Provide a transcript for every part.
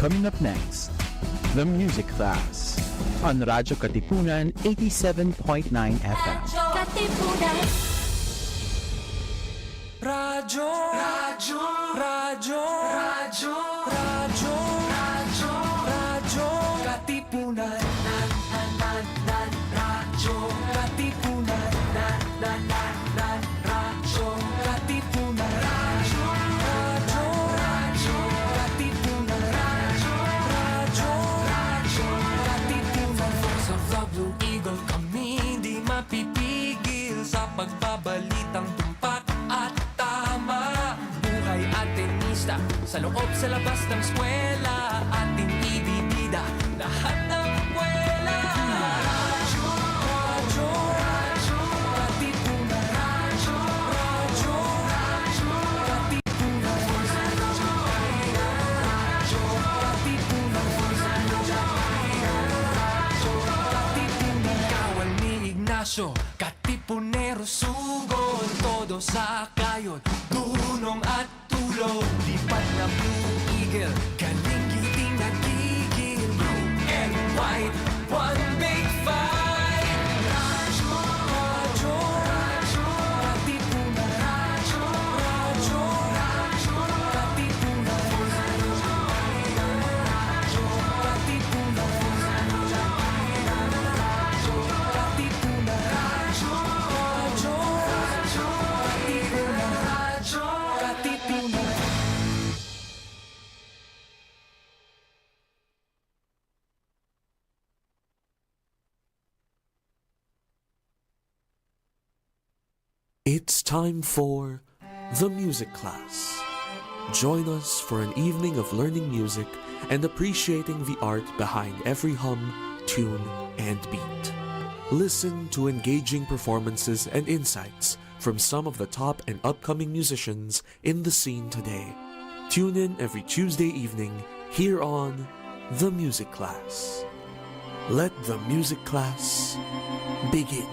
Coming up next, the music class on Radyo Katipunan 87.9 FM. Katipunan. Radyo, radyo, radyo, radyo, radyo, radyo, radyo, Katipunan, radyo, Katipunan, radyo, Katipunan, radyo, radyo, radyo, Katipunan, radyo, radyo, radyo, Katipunan. Voice of the Blue Eagle, kami di mapipigil sa pagbabalitang tumpak at tama. Buhay at tenista, sa loob sa labas ng eskwela, ating ibibida lahat ng buwela. Radyo, radyo, radyo, Katipunan, radyo, radyo, radyo, Katipunan, radyo, Katipunan, radyo, Katipunan. Kawal ni Ignacio, Katipunero sugod, todo sa kayon, tunong at tulog. Lipat na Blue Eagle, galing giting nagigil. Blue and white, one big fight. Radyo, radyo, radyo, Katipunan, radyo, radyo, radyo, Katipunan, radyo, Katipunan, radyo, Katipunan, radyo, radyo, radyo, Katipunan, radyo, Katipunan. It's time for the music class. Join us for an evening of learning music and appreciating the art behind every hum, tune, and beat. Listen to engaging performances and insights from some of the top and upcoming musicians in the scene today. Tune in every Tuesday evening here on The Music Class. Let the music class begin.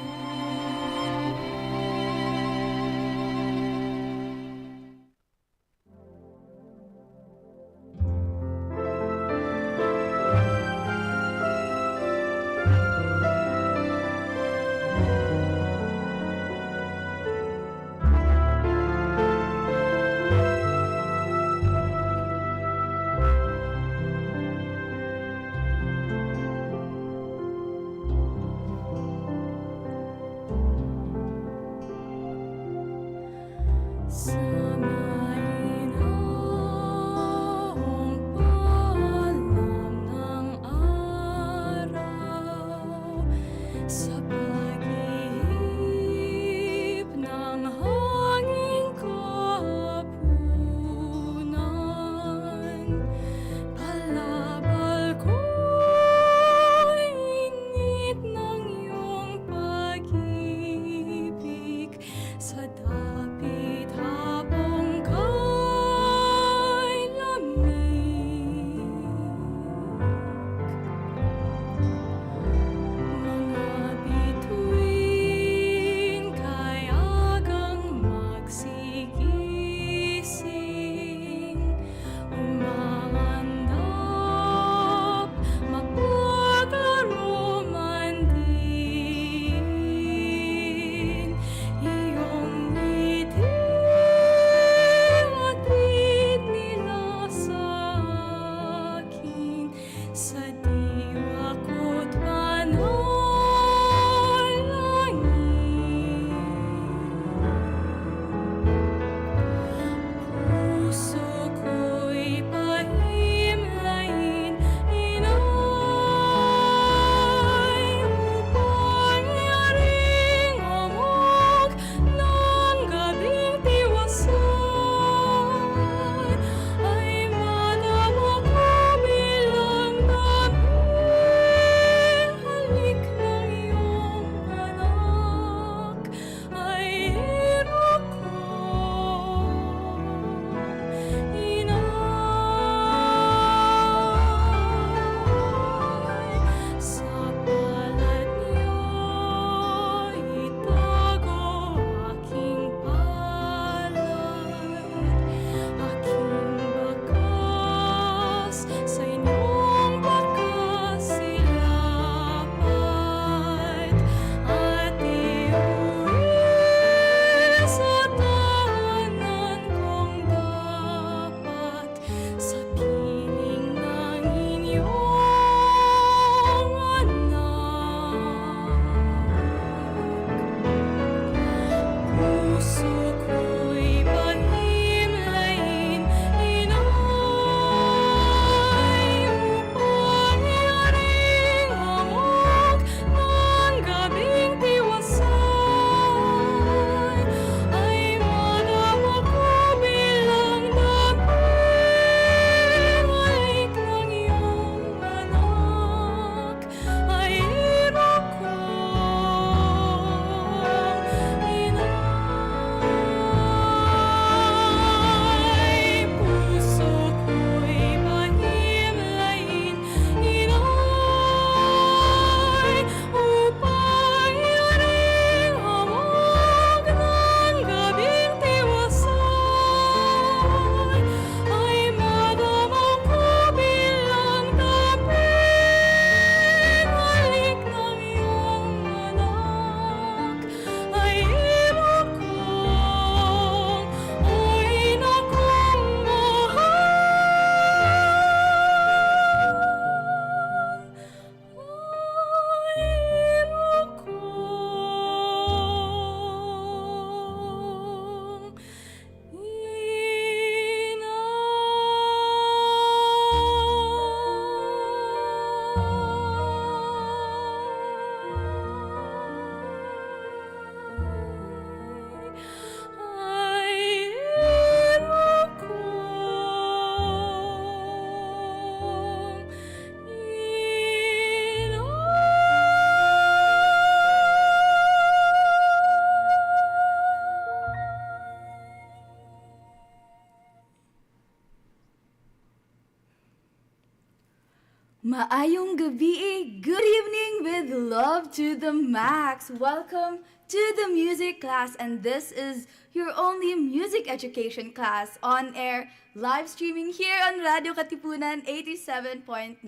Maayong gabi, good evening with love to the max. Welcome to the music class, and this is your only music education class on air, live streaming here on Radio Katipunan 87.9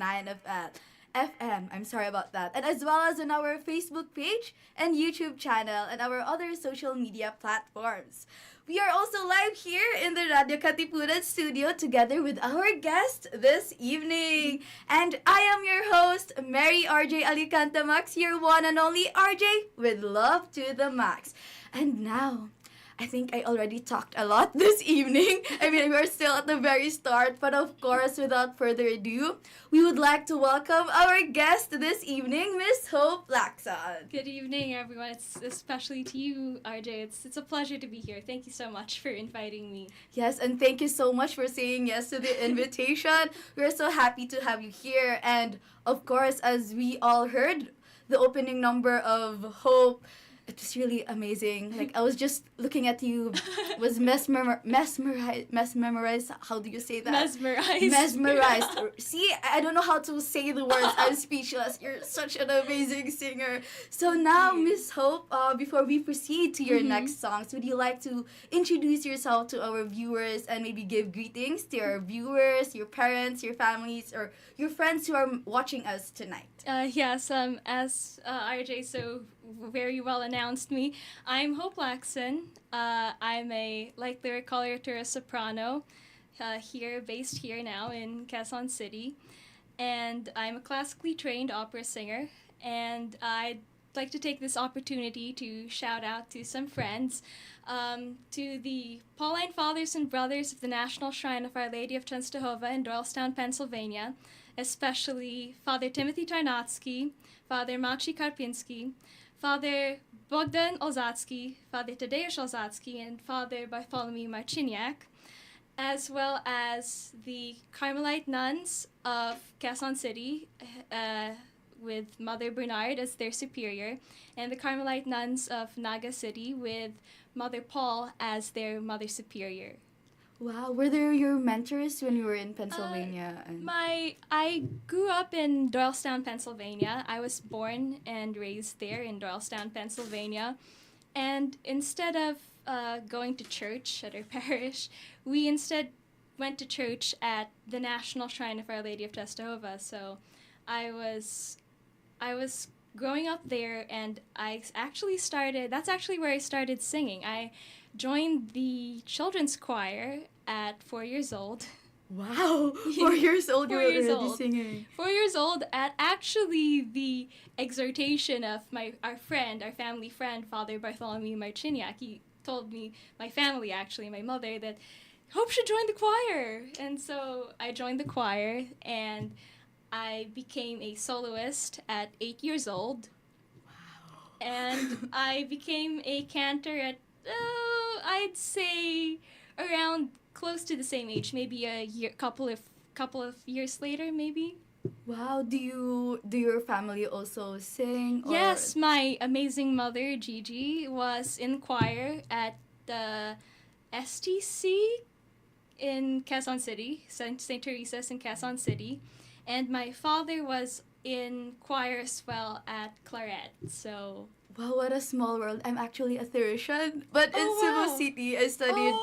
FM. I'm sorry about that. And as well as on our Facebook page and YouTube channel and our other social media platforms. We are also live here in the Radio Katipunan studio together with our guest this evening. And I am your host, Mary RJ Alicanta Max, your one and only RJ with love to the max. And now, I think I already talked a lot this evening. I mean, we're still at the very start, but of course, without further ado, we would like to welcome our guest this evening, Miss Hope Lacson. Good evening, everyone. It's especially to you, RJ. It's a pleasure to be here. Thank you so much for inviting me. Yes, and thank you so much for saying yes to the invitation. We're so happy to have you here. And of course, as we all heard, the opening number of Hope, it was really amazing. Like, I was just looking at you, was mesmerized. How do you say that? Mesmerized. See, I don't know how to say the words. I'm speechless. You're such an amazing singer. So now, Miss Hope, before we proceed to your next songs, would you like to introduce yourself to our viewers and maybe give greetings to your viewers, your parents, your families, or your friends who are watching us tonight? Yes, as RJ so very well announced me, I'm Hope Lacson. I'm like lyric Coloratura Soprano, based here now in Quezon City. And I'm a classically trained opera singer. And I'd like to take this opportunity to shout out to some friends, to the Pauline Fathers and Brothers of the National Shrine of Our Lady of Częstochowa in Doylestown, Pennsylvania, especially Father Timothy Tarnatsky, Father Maciej Karpinski, Father Bogdan Olzacki, Father Tadeusz Olzacki, and Father Bartholomew Marciniak, as well as the Carmelite nuns of Quezon City, with Mother Bernard as their superior, and the Carmelite nuns of Naga City with Mother Paul as their mother superior. Wow, were they your mentors when you were in Pennsylvania? I grew up in Doylestown, Pennsylvania. I was born and raised there in Doylestown, Pennsylvania. And instead of going to church at our parish, we instead went to church at the National Shrine of Our Lady of Częstochowa. So I was growing up there, and that's actually where I started singing. I joined the children's choir at 4 years old. Wow, 4 years old, you were already singing. 4 years old at actually the exhortation of our family friend, Father Bartholomew Marciniak. He told me, my family actually, my mother, that Hope should join the choir. And so I joined the choir, and I became a soloist at 8 years old. Wow. And I became a cantor at, I'd say, around close to the same age, maybe a year, couple of years later, maybe. Wow, do your family also sing? Or? Yes, my amazing mother, Gigi, was in choir at the STC in Quezon City, St. Teresa's in Quezon City. And my father was in choir as well at Claret, so... Wow, what a small world. I'm actually a theorian, but in Cebu City, I studied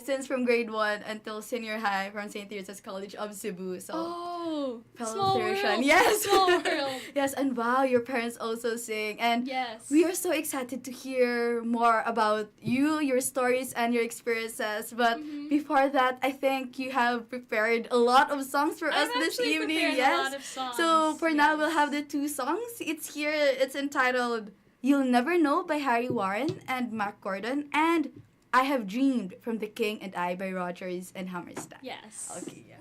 since from grade 1 until senior high from St. Teresa's College of Cebu. So, small theorian. world. Yes. Small world. Yes, and wow, your parents also sing. And yes, we are so excited to hear more about you, your stories, and your experiences. But before that, I think you have prepared a lot of songs for us this evening. Yes. A lot of songs. So for now, we'll have the 2 songs. It's entitled You'll Never Know by Harry Warren and Mark Gordon, and I Have Dreamed from The King and I by Rogers and Hammerstein. Yes. Okay, yeah.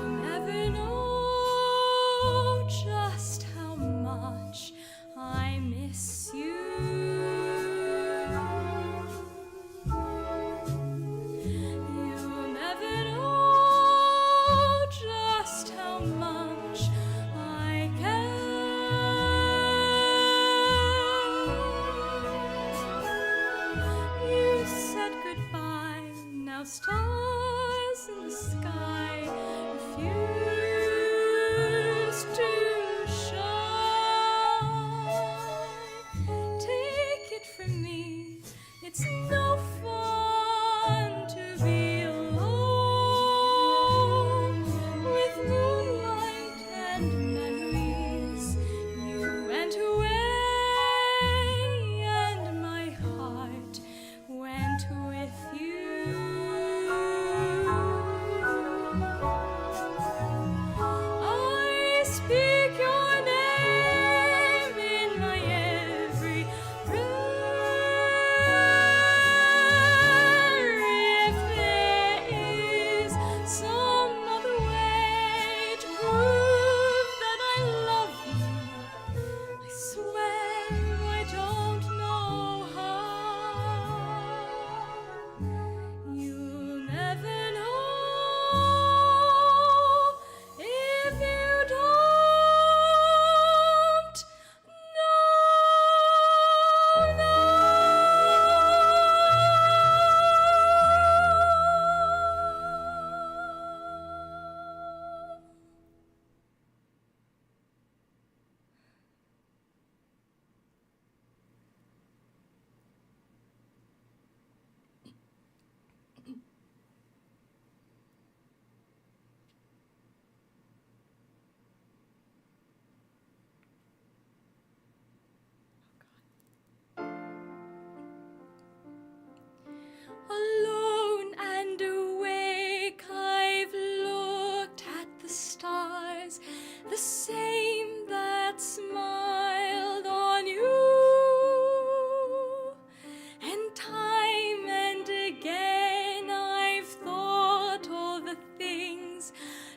Never know just how much I miss you. You'll never know just how much I care. You said goodbye, now stars in the sky refuse to shine. Take it from me, it's no fun to be alone with moonlight and memories. You went away and my heart went with you. I speak your name in my every prayer. If there is some other way to prove that I love you, I swear I don't know how. You'll never know if you don't know Alone and awake, I've looked at the stars, the same that smiled on you. And time and again, I've thought all the things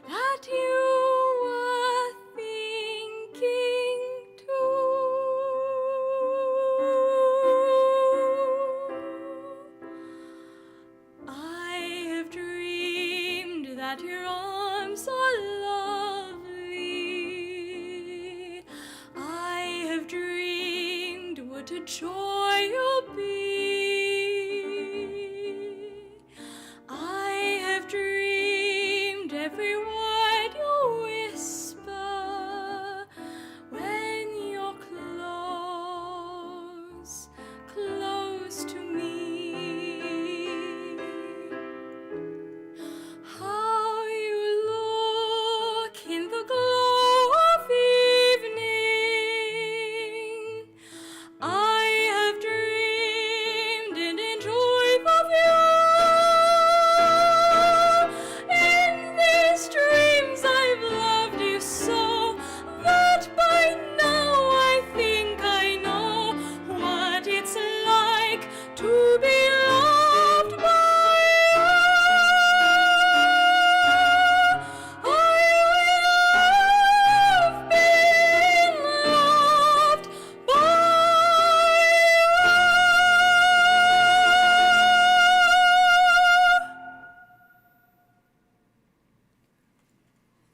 that you were thinking too. I have dreamed that your arms are lovely. I have dreamed what a joy you'll be. I have dreamed every word you whisper when you're close, close to me. How you look in the glow of evening. I have dreamed and enjoyed of you. In these dreams I've loved you so that by now I think I know what it's like to be loved by you. I've been loved by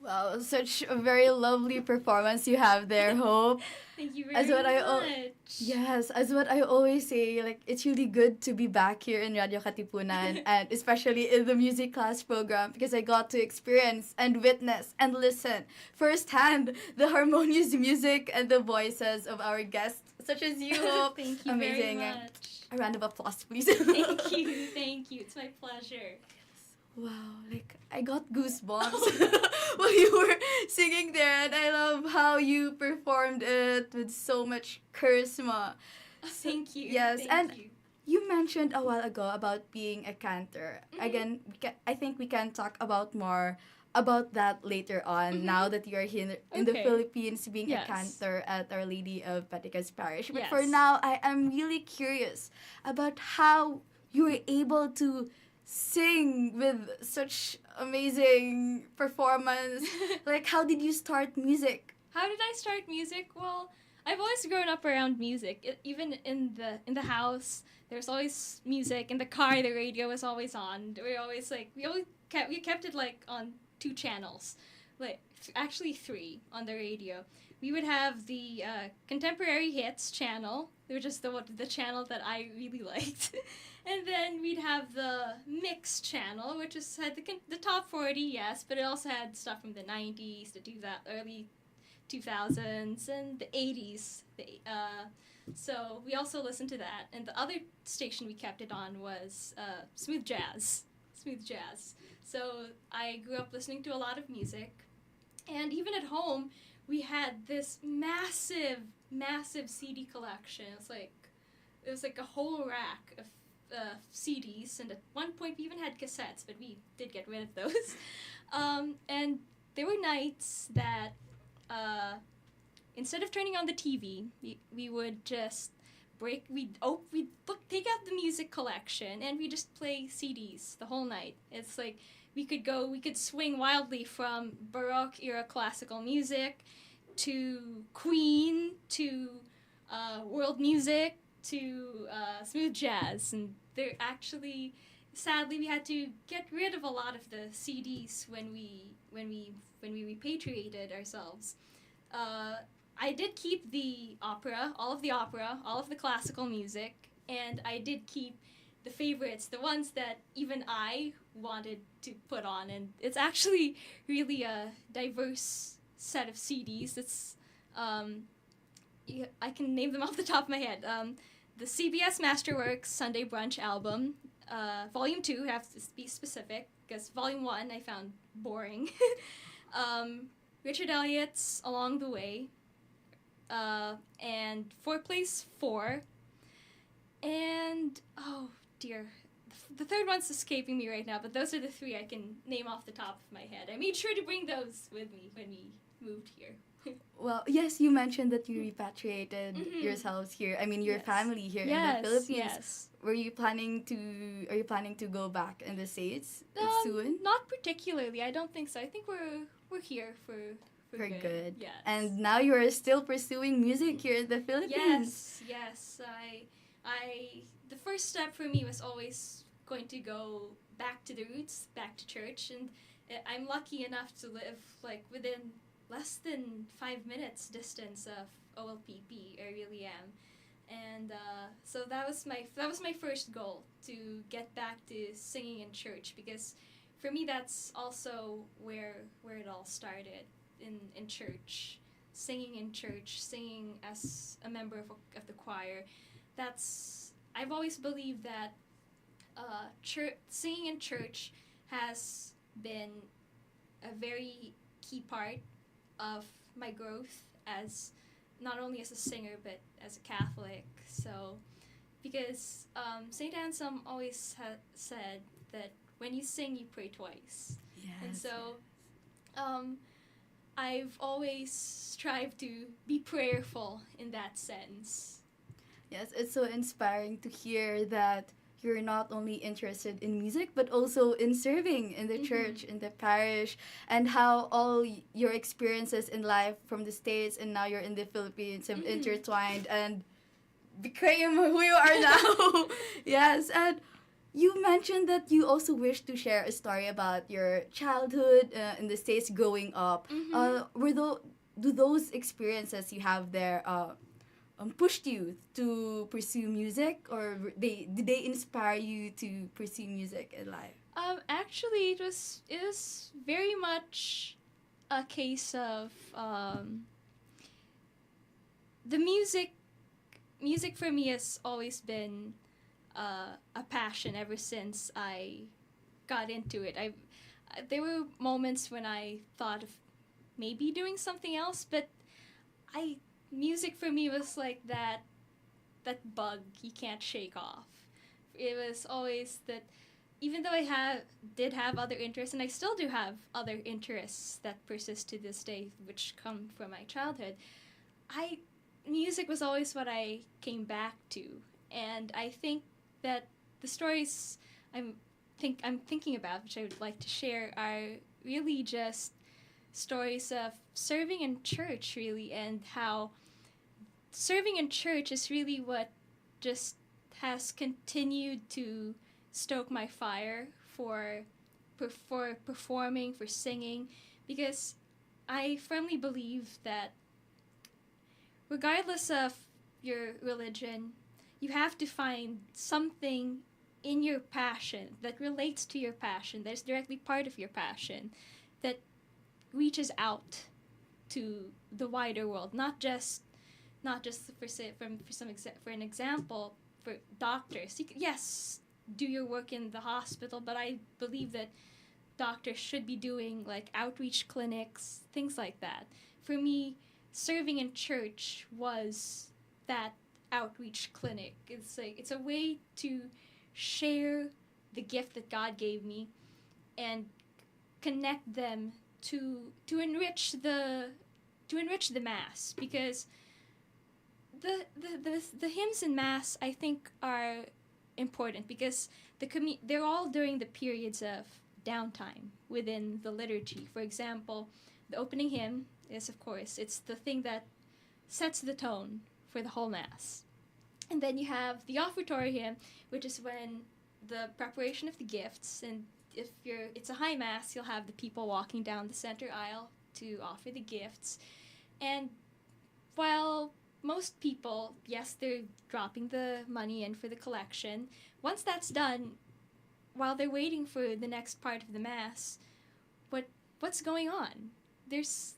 Wow, such a very lovely performance you have there, Hope. Thank you As very what I much. Yes, as what I always say, like it's really good to be back here in Radyo Katipunan and especially in the music class program because I got to experience and witness and listen firsthand the harmonious music and the voices of our guest such as you. Thank you Amazing. very much. A round of applause, please. Thank you, thank you. It's my pleasure. Wow, like I got goosebumps while you were singing there, and I love how you performed it with so much charisma. Thank you. Yes, thank and you. you mentioned a while ago about being a cantor. Mhm. Again, I think we can talk about more about that later on. Mhm. Now that you are here in the Okay. Philippines, being Yes. a cantor at Our Lady of Paticas Parish. But for Yes. now, I am really curious about how you were able to sing with such amazing performance. Like, how did you start music? How did I start music? Well, I've always grown up around music. Even in the house, there's always music. In the car, the radio was always on. We kept it like on 2 channels, like actually 3 on the radio. We would have the contemporary hits channel, which is the channel that I really liked, and then we'd have the mix channel, which is had the top 40, yes, but it also had stuff from the 90s, early 2000s, and the 80s. So we also listened to that, and the other station we kept it on was smooth jazz. So I grew up listening to a lot of music, and even at home, we had this massive CD collection. It was like a whole rack of CDs, and at one point we even had cassettes, but we did get rid of those. And there were nights that instead of turning on the TV, we would just take out the music collection, and we just play CDs the whole night. It's like we could swing wildly from Baroque era classical music to Queen to world music to smooth jazz, and sadly we had to get rid of a lot of the CDs when we repatriated ourselves. I did keep the opera, all of the classical music, and I did keep the favorites, the ones that even I wanted to put on, and it's actually really a diverse set of CDs. It's I can name them off the top of my head. The CBS Masterworks Sunday Brunch album, Volume 2, I have to be specific, because Volume 1 I found boring. Richard Elliott's Along the Way, and Foreplace 4, and, oh dear, the third one's escaping me right now, but those are the 3 I can name off the top of my head. I made sure to bring those with me when we moved here. Well, yes, you mentioned that you repatriated Mhm. yourselves here. I mean, your Yes. family here in Yes, the Philippines. yes. Are you planning to go back in the States soon? Not particularly. I don't think so. I think we're here for For good. Yes. And now you are still pursuing music here in the Philippines. Yes. I the first step for me was always going to go back to the roots, back to church, and I'm lucky enough to live like within less than 5 minutes distance of OLPP. I really am. And so that was my first goal, to get back to singing in church, because for me that's also where it all started, in church, singing in church, singing as a member of the choir. I've always believed that singing in church has been a very key part of my growth, as not only as a singer but as a Catholic. So, because Saint Anselm always said that when you sing, you pray twice. Yes. And so, I've always strived to be prayerful in that sense. Yes, it's so inspiring to hear that you're not only interested in music but also in serving in the Mhm. church, in the parish, and how all your experiences in life from the States and now you're in the Philippines have Mhm. intertwined and became who you are now. Yes, and you mentioned that you also wish to share a story about your childhood in the States growing up. Mhm. Do those experiences you have there pushed you to pursue music, or did they inspire you to pursue music in life? Actually, it was very much a case of the music music for me has always been a passion ever since I got into it. There were moments when I thought of maybe doing something else, but music for me was like that bug you can't shake off. It was always that, even though did have other interests, and I still do have other interests that persist to this day, which come from my childhood, music was always what I came back to. And I think that the stories I'm thinking about, which I would like to share, are really just stories of serving in church, really, and how serving in church is really what just has continued to stoke my fire for performing, for singing, because I firmly believe that regardless of your religion, you have to find something in your passion that relates to your passion, that is directly part of your passion, that reaches out to the wider world, not just for an example, for doctors. Yes, do your work in the hospital, but I believe that doctors should be doing like outreach clinics, things like that. For me, serving in church was that outreach clinic. It's a way to share the gift that God gave me and connect them to enrich the mass, because the hymns in mass, I think, are important because they're all during the periods of downtime within the liturgy. For example, the opening hymn is, of course, it's the thing that sets the tone for the whole mass. And then you have the offertory hymn, which is when the preparation of the gifts, and if it's a high mass, you'll have the people walking down the center aisle to offer the gifts. And while most people, yes, they're dropping the money in for the collection, once that's done, while they're waiting for the next part of the mass, what's going on? There's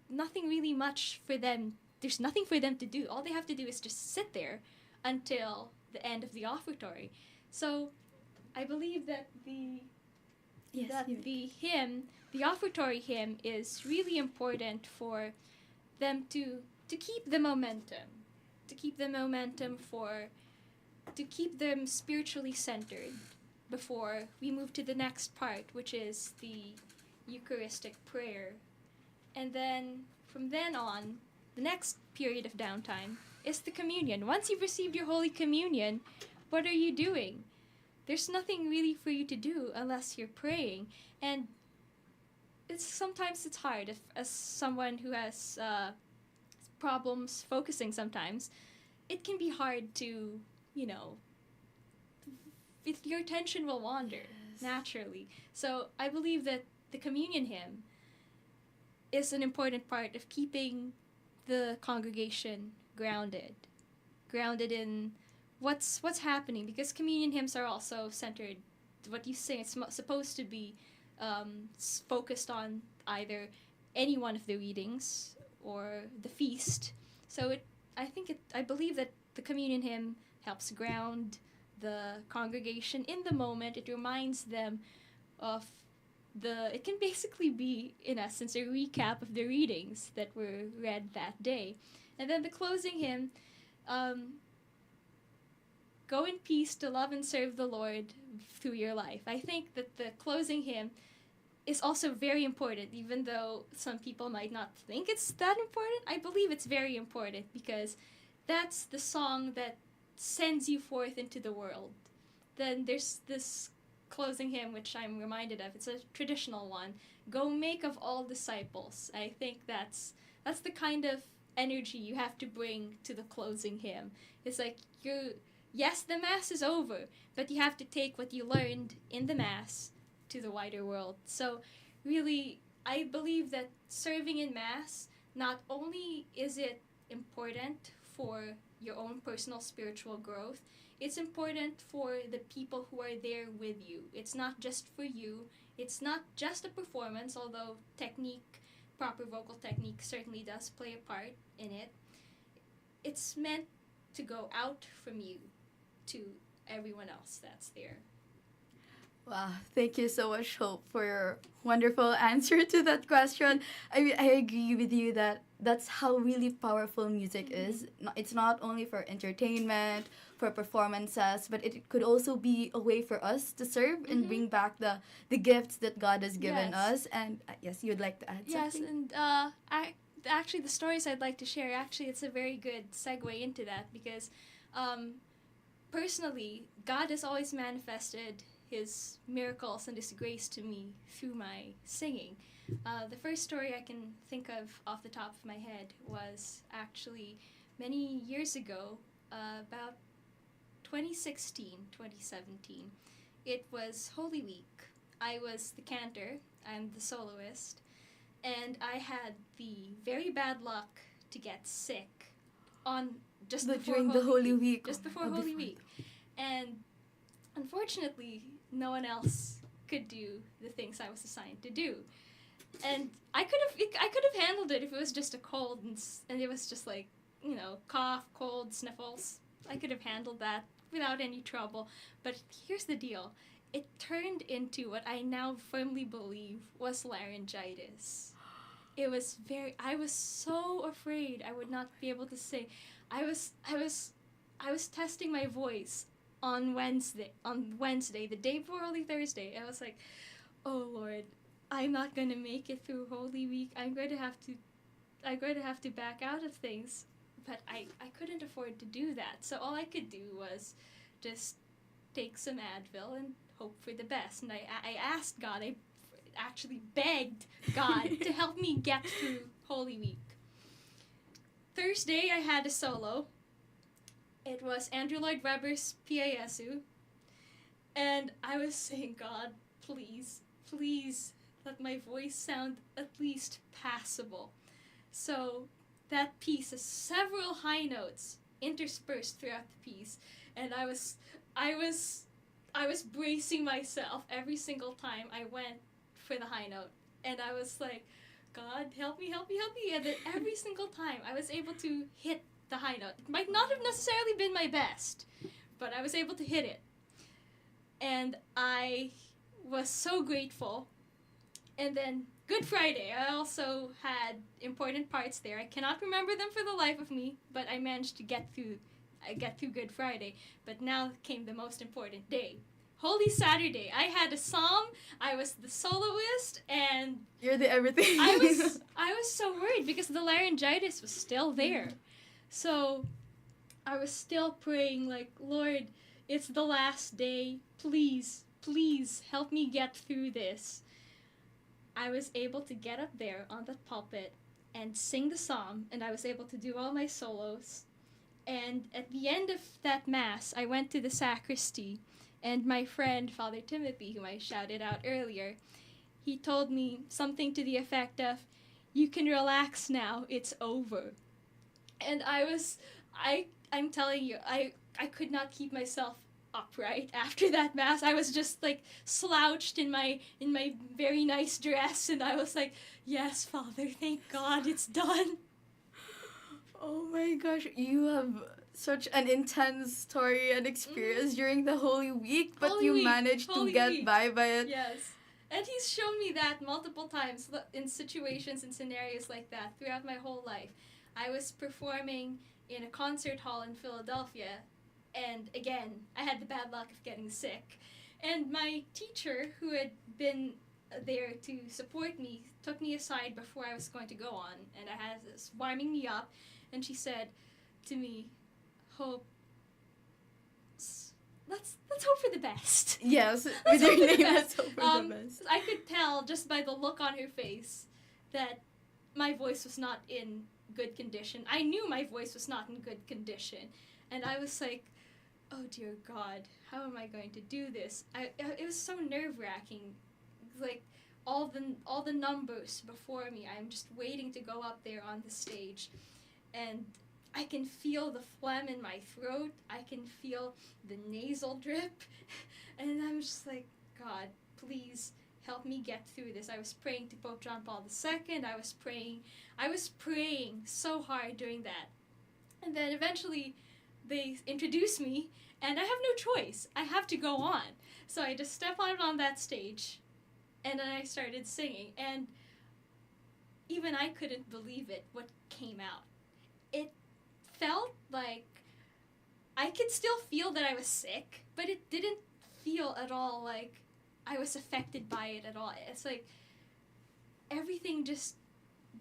nothing really much for them. There's nothing for them to do. All they have to do is just sit there until the end of the offertory. So I believe that the offertory hymn is really important for them to keep the momentum, to keep them spiritually centered before we move to the next part, which is the Eucharistic prayer. And then from then on, the next period of downtime is the communion. Once you've received your Holy Communion, what are you doing? There's nothing really for you to do unless you're praying. And sometimes it's hard, as someone who has problems focusing sometimes, it can be hard to, your attention will wander naturally. So I believe that the communion hymn is an important part of keeping the congregation grounded in what's happening, because communion hymns are also centered, what you sing, it's supposed to be focused on either any one of the readings or the feast. So I believe that the communion hymn helps ground the congregation in the moment. It reminds them of it can basically be, in essence, a recap of the readings that were read that day. And then the closing hymn, go in peace to love and serve the Lord through your life. I think that the closing hymn is also very important, even though some people might not think it's that important. I believe it's very important because that's the song that sends you forth into the world. Then there's this closing hymn, which I'm reminded of. It's a traditional one. Go make of all disciples. I think that's the kind of energy you have to bring to the closing hymn. It's like yes, the Mass is over, but you have to take what you learned in the Mass to the wider world. So really, I believe that serving in Mass, not only is it important for your own personal spiritual growth, it's important for the people who are there with you. It's not just for you. It's not just a performance, although proper vocal technique certainly does play a part in it. It's meant to go out from you to everyone else that's there. Wow, thank you so much, Hope, for your wonderful answer to that question. I agree with you that that's how really powerful music is. It's not only for entertainment, for performances, but it could also be a way for us to serve and bring back the gifts that God has given Yes. us. And yes, you'd like to add Yes, something? and actually the stories I'd like to share, actually it's a very good segue into that because personally, God has always manifested his miracles and his grace to me through my singing. The first story I can think of off the top of my head was actually many years ago, about 2016, 2017. It was Holy Week. I was the cantor, I'm the soloist, and I had the very bad luck to get sick on just But before during the Holy Week. Just before Oh, Holy before. Week. And unfortunately, no one else could do the things I was assigned to do. And I could have handled it if it was just a cold and it was just like, cough, cold, sniffles. I could have handled that without any trouble. But here's the deal. It turned into what I now firmly believe was laryngitis. I was so afraid I would not be able to sing. I was testing my voice on Wednesday, the day before Holy Thursday. I was like, oh Lord, I'm not gonna make it through Holy Week. I'm going to have to back out of things. But I couldn't afford to do that. So all I could do was just take some Advil and hope for the best. And I asked God, I actually begged God to help me get through Holy Week. Thursday, I had a solo. It was Andrew Lloyd Webber's P.A.S.U. And I was saying, God, please, please let my voice sound at least passable. So that piece has several high notes interspersed throughout the piece. And I was bracing myself every single time I went for the high note. And I was like, God, help me, help me, help me. And then every single time I was able to hit the high note. It might not have necessarily been my best, but I was able to hit it. And I was so grateful. And then Good Friday, I also had important parts there. I cannot remember them for the life of me, but I managed to get through Good Friday. But now came the most important day. Holy Saturday, I had a psalm, I was the soloist, and You're the everything. I was so worried because the laryngitis was still there. So I was still praying like, Lord, it's the last day. Please, please help me get through this. I was able to get up there on the pulpit and sing the psalm, and I was able to do all my solos. And at the end of that mass, I went to the sacristy, and my friend, Father Timothy, whom I shouted out earlier, he told me something to the effect of, you can relax now, it's over. And I'm telling you, I could not keep myself upright after that mass. I was just like slouched in my very nice dress, and I was like, yes, Father, thank God it's done. Oh my gosh, you have such an intense story and experience during the Holy Week, but Holy you Week, managed to Holy get Week. by it. Yes. And he's shown me that multiple times in situations and scenarios like that throughout my whole life. I was performing in a concert hall in Philadelphia, and again, I had the bad luck of getting sick. And my teacher, who had been there to support me, took me aside before I was going to go on, and I had this warming me up, and she said to me, Hope, let's hope for the best. Yes, Let's with your hope for the name, best. let's hope for the best. I could tell just by the look on her face that my voice was not in good condition. I knew my voice was not in good condition. And I was like, oh dear God, how am I going to do this? It was so nerve-wracking. Like, all the numbers before me, I'm just waiting to go up there on the stage. And I can feel the phlegm in my throat. I can feel the nasal drip. And I'm just like, God, please help me get through this. I was praying to Pope John Paul II. I was praying so hard during that. And then eventually they introduce me, and I have no choice. I have to go on. So I just step out on that stage, and then I started singing, and even I couldn't believe it, what came out. It felt like I could still feel that I was sick, but it didn't feel at all like I was affected by it at all. It's like everything just,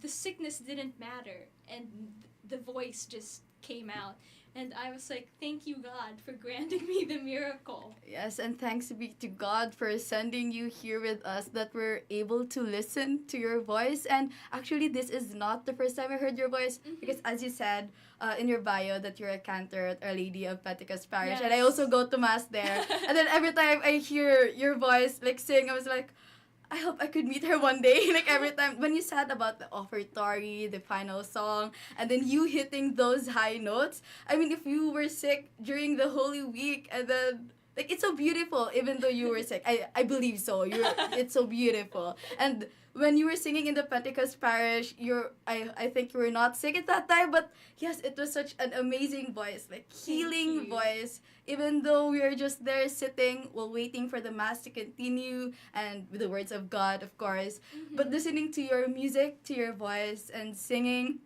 the sickness didn't matter, and the voice just came out. And I was like, thank you, God, for granting me the miracle. Yes, and thanks be to God for sending you here with us, that we're able to listen to your voice. And actually, this is not the first time I heard your voice, because as you said in your bio that you're a cantor at Our Lady of Pentecost Parish, and I Yes. also go to Mass there. And then every time I hear your voice like sing, I was like, I hope I could meet her one day. Like every time when you said about the offertory, the final song, and then you hitting those high notes. I mean, if you were sick during the Holy Week, and then like it's so beautiful, even though you were sick. I believe so. It's so beautiful. And when you were singing in the Pentecost Parish, I think you were not sick at that time, but yes, it was such an amazing voice, like healing you. voice. Even though we are just there sitting while waiting for the Mass to continue, and with the words of God, of course, but listening to your music, to your voice, and singing,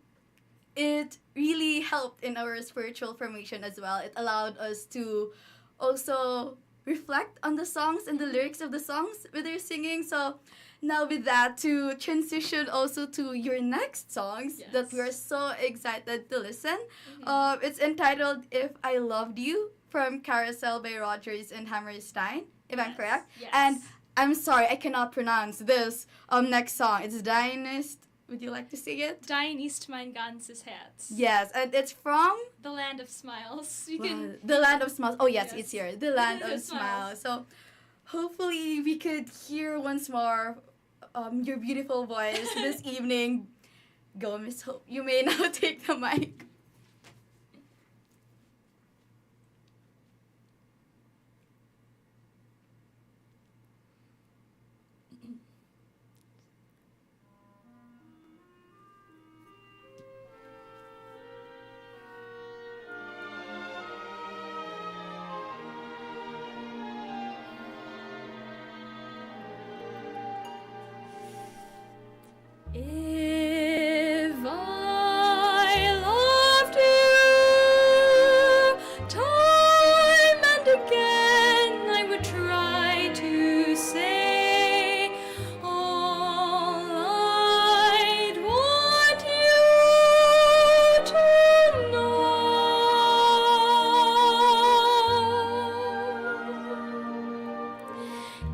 it really helped in our spiritual formation as well. It allowed us to also reflect on the songs and the lyrics of the songs with your singing. So now with that, to transition also to your next songs that we are so excited to listen. It's entitled If I Loved You, from Carousel by Rogers and Hammerstein, if I'm correct. Yes. And I'm sorry, I cannot pronounce this next song. It's Dynast. Would you like to sing it? Dein ist mein ganzes Herz. Yes, and it's from The Land of Smiles. You can. The Land of Smiles. Oh yes, Yes. it's here. The Land of Smiles. So hopefully we could hear once more your beautiful voice this evening. Go, Miss Hope. You may now take the mic. If I loved you, time and again I would try to say all I'd want you to know.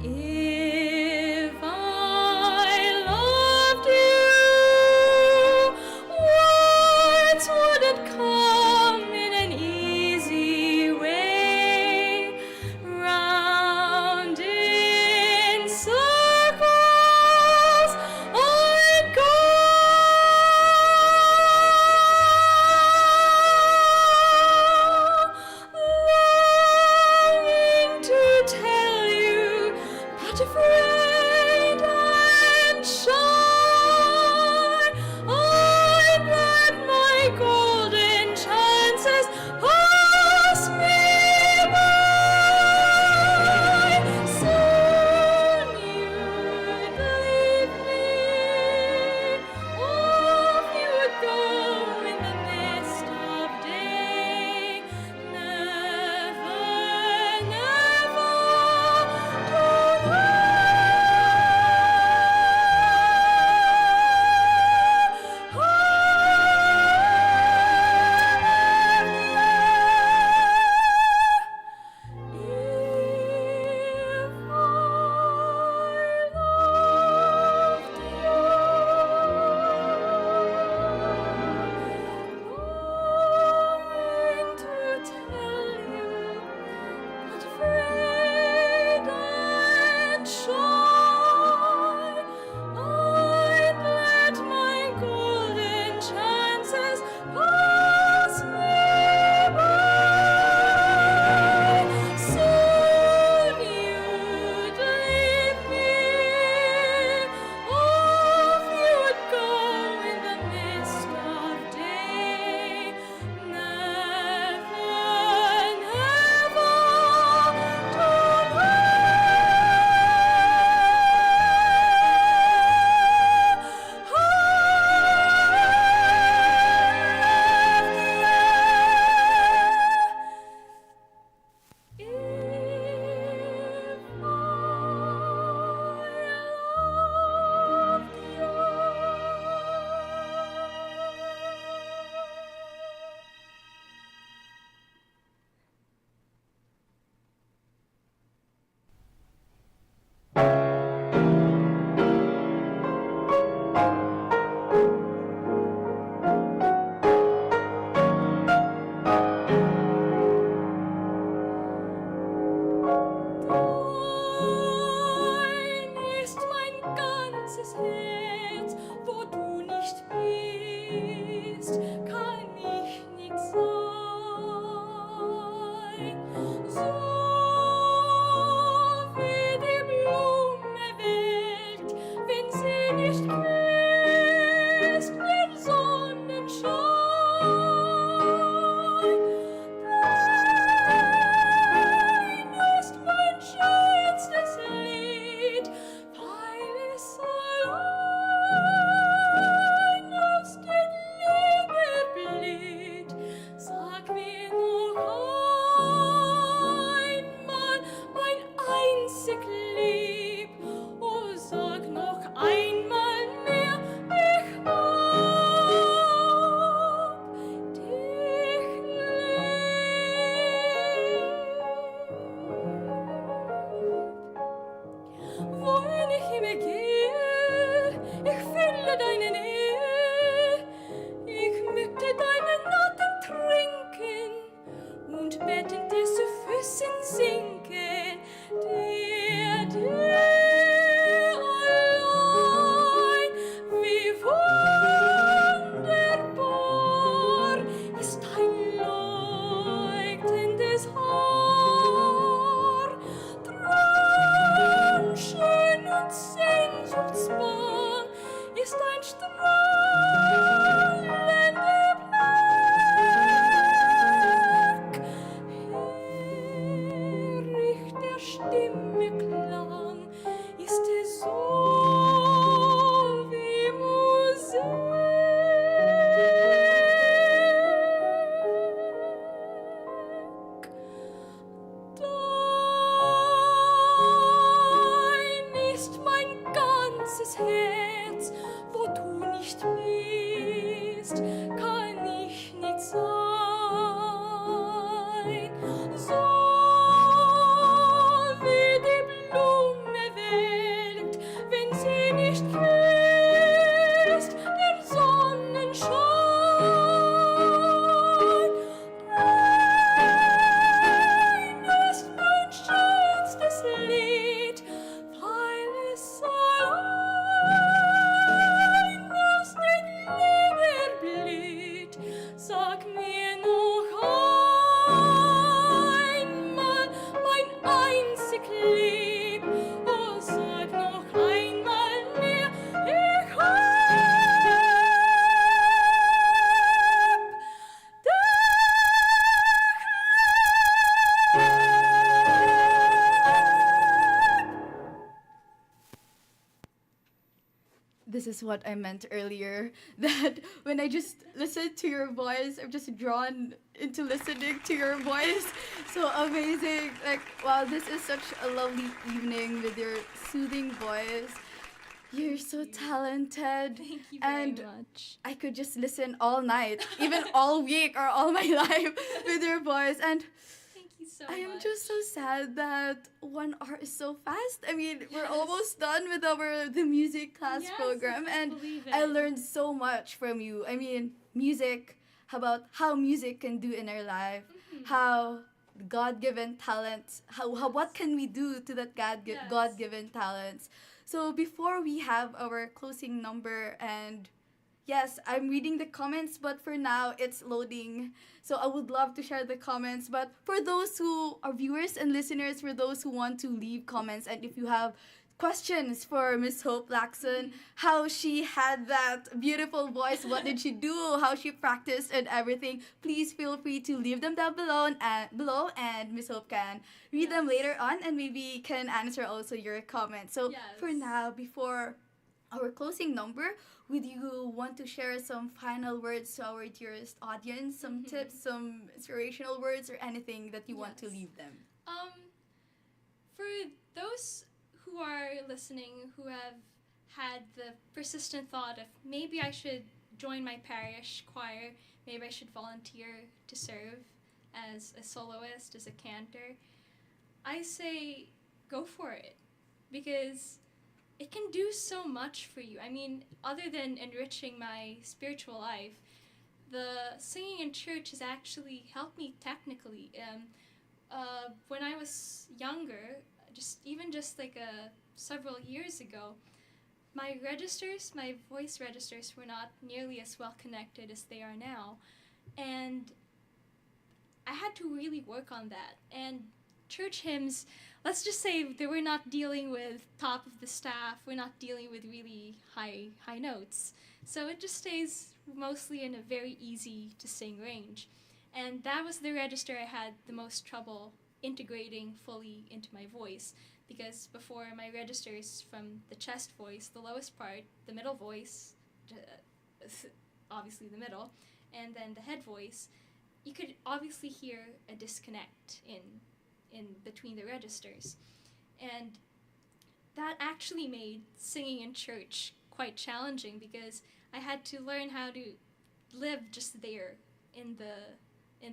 If I loved you, Stimme klang, ist es so wie Musik. Dein ist mein ganzes Herz, wo du nicht bist, kann ich nicht sein. So wie die Blume welkt, wenn sie nicht küsst, der Sonnenschein. Dein ist mein schönstes Lied, weil es allein aus den Lieder blüht. Sag mir noch einmal, mein einzig Lieb, oh, sag noch einmal mir, ich hab This is what I meant earlier, that when I just listen to your voice, I'm just drawn into listening to your voice. So amazing. Like, wow, this is such a lovely evening with your soothing voice. You're so talented. Thank you very and much. I could just listen all night, even all week or all my life with your voice. And Thank you so I am much. just so sad that 1 hour is so fast. I mean, we're almost done with the music class Yes, program, I and can't believe I it. learned so much from you. I mean, music, about how music can do in our life, Mm-hmm. how God-given talents, how what can we do to that Yes. God-given talents. So before we have our closing number, and yes, I'm reading the comments, but for now it's loading. So I would love to share the comments. But for those who are viewers and listeners, for those who want to leave comments, and if you have questions for Miss Hope Lacson, how she had that beautiful voice, what did she do, how she practiced and everything, please feel free to leave them down and Miss Hope can read them Yes. later on and maybe can answer also your comments. So for Yes. now, before our closing number, would you want to share some final words to our dearest audience, some tips, some inspirational words, or anything that you want to Yes. leave them? For those who are listening who have had the persistent thought of maybe I should join my parish choir, maybe I should volunteer to serve as a soloist, as a cantor, I say go for it, because it can do so much for you. I mean, other than enriching my spiritual life, the singing in church has actually helped me technically. When I was younger, just like several years ago, my voice registers were not nearly as well connected as they are now, and I had to really work on that. And church hymns, let's just say that we're not dealing with top of the staff, we're not dealing with really high notes, so it just stays mostly in a very easy to sing range. And that was the register I had the most trouble integrating fully into my voice, because before, my registers from the chest voice, the lowest part, the middle voice, obviously the middle, and then the head voice, you could obviously hear a disconnect in between the registers. And that actually made singing in church quite challenging, because I had to learn how to live just there in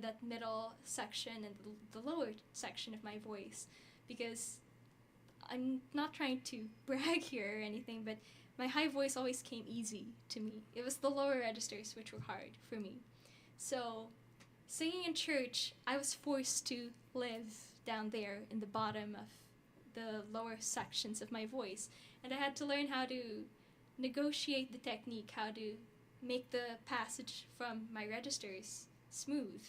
that middle section and the lower section of my voice, because I'm not trying to brag here or anything, but my high voice always came easy to me. It was the lower registers which were hard for me. So singing in church, I was forced to live down there in the bottom of the lower sections of my voice, and I had to learn how to negotiate the technique, how to make the passage from my registers smooth.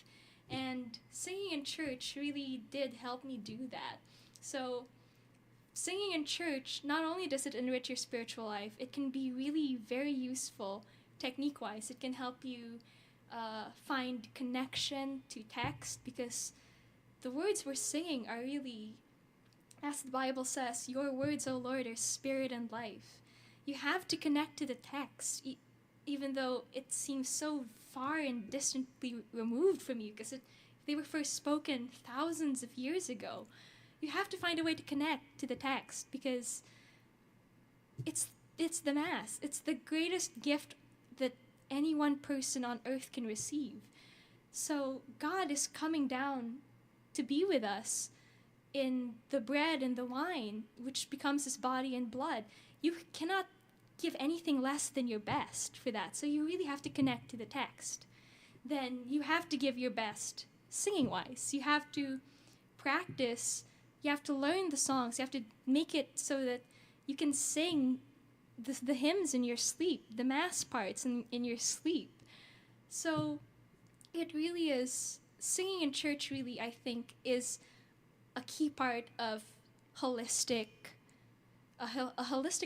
And singing in church really did help me do that. So singing in church, not only does it enrich your spiritual life, it can be really very useful technique-wise. It can help you find connection to text, because the words we're singing are really As the Bible says, your words, O Lord, are spirit and life. You have to connect to the text, even though it seems so far and distantly removed from you, because they were first spoken thousands of years ago. You have to find a way to connect to the text, because it's the Mass. It's the greatest gift that any one person on earth can receive. So God is coming down to be with us in the bread and the wine, which becomes his body and blood. You cannot give anything less than your best for that. So you really have to connect to the text. Then you have to give your best singing-wise. You have to practice. You have to learn the songs. You have to make it so that you can sing the hymns in your sleep, the Mass parts in your sleep. So it really is, singing in church really, I think, is a key part of a holistic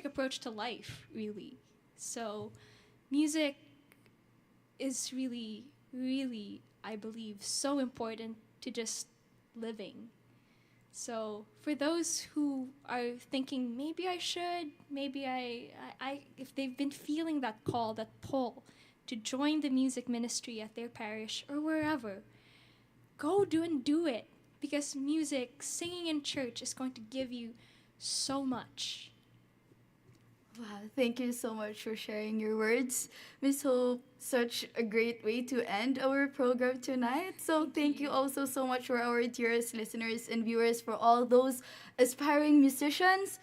approach to life, really. So music is really, really, I believe, so important to just living. So for those who are thinking, maybe I should, maybe I if they've been feeling that call, that pull to join the music ministry at their parish or wherever, go do it. Because music, singing in church is going to give you so much. Wow, thank you so much for sharing your words, Miss Hope. Such a great way to end our program tonight. So thank you also so much for our dearest listeners and viewers, for all those aspiring musicians.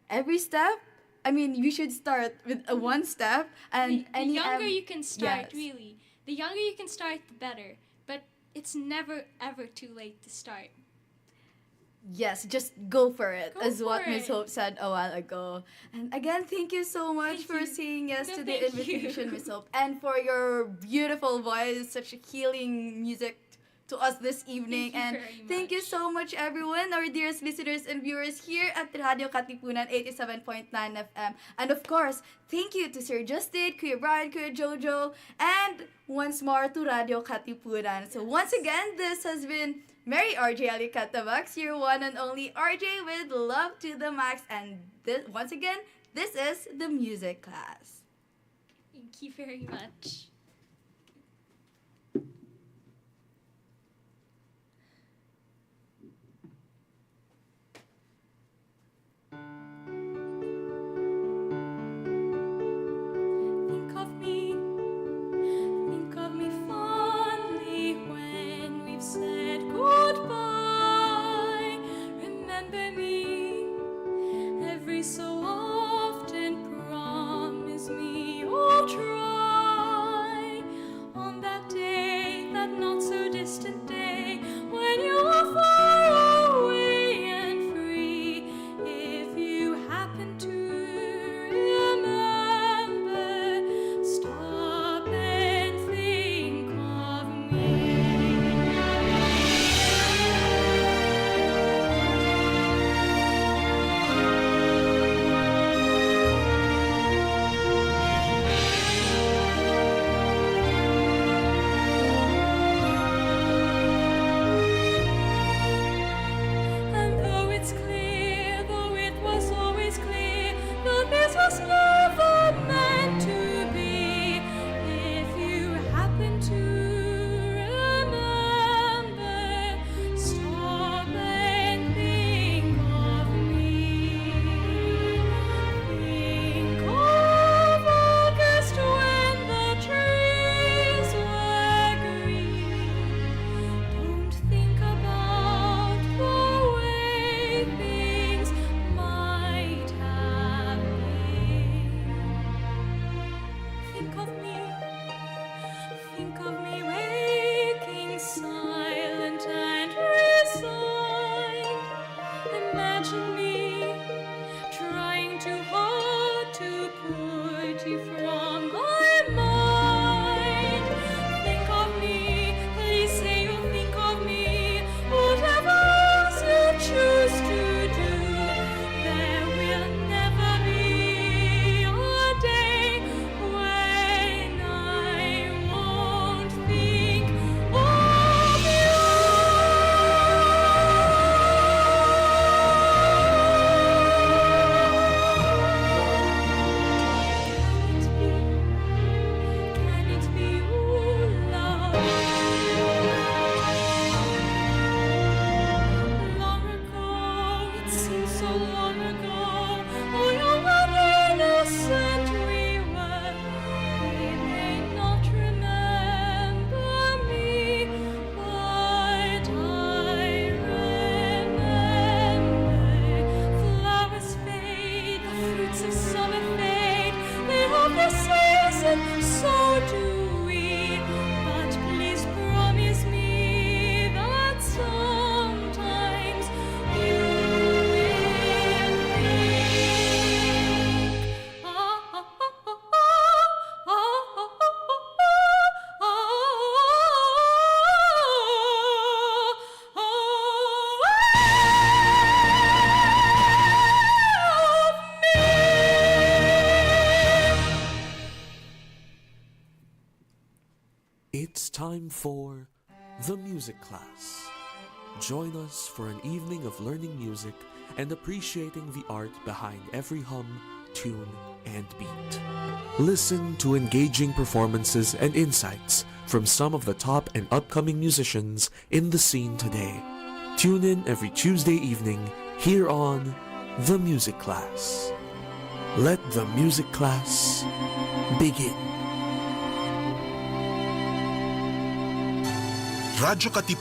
Every step, I mean, you should start with a one step. And The younger you can start, yes. really. The younger you can start, the better. But it's never, ever too late to start. Yes, just go for it, Go as for what Miss it. Hope said a while ago. And again, thank you so much Thank for you. saying yes No, to the thank you. invitation, Miss Hope, and for your beautiful voice, such healing music to us this evening. Thank you And very thank you much. so much, everyone, our dearest listeners and viewers here at Radyo Katipunan 87.9 FM. And of course, thank you to Sir Justin, Kuya Brian, Kuya Jojo, and once more to Radyo Katipunan. So once again, this has been Mary RJ Alicatabax, your one and only RJ with love to the max. And once again, this is the music class. Thank you very much. Think of me fondly when we've said goodbye. Remember me every so often. Promise me you'll try on that day, that not so distant day, when you're far away and free. If you happen to remember, stop and think of me. And though it's clear, though it was always clear, that this was never meant to be, if you happen to remember, stop and think of me. Think of August when the trees were green. Don't think about the way things might have been. Think of me waking silent and resigned. Imagine me trying too hard to put you from my mind. Think of me, please say you'll think of me. Whatever else you choose to do, there will never be a day when I won't think of you. time for the music class. Join us for an evening of learning music and appreciating the art behind every hum, tune, and beat. Listen to engaging performances and insights from some of the top and upcoming musicians in the scene today. Tune in every Tuesday evening here on The Music Class. Let the music class begin. Radyo Katipunan.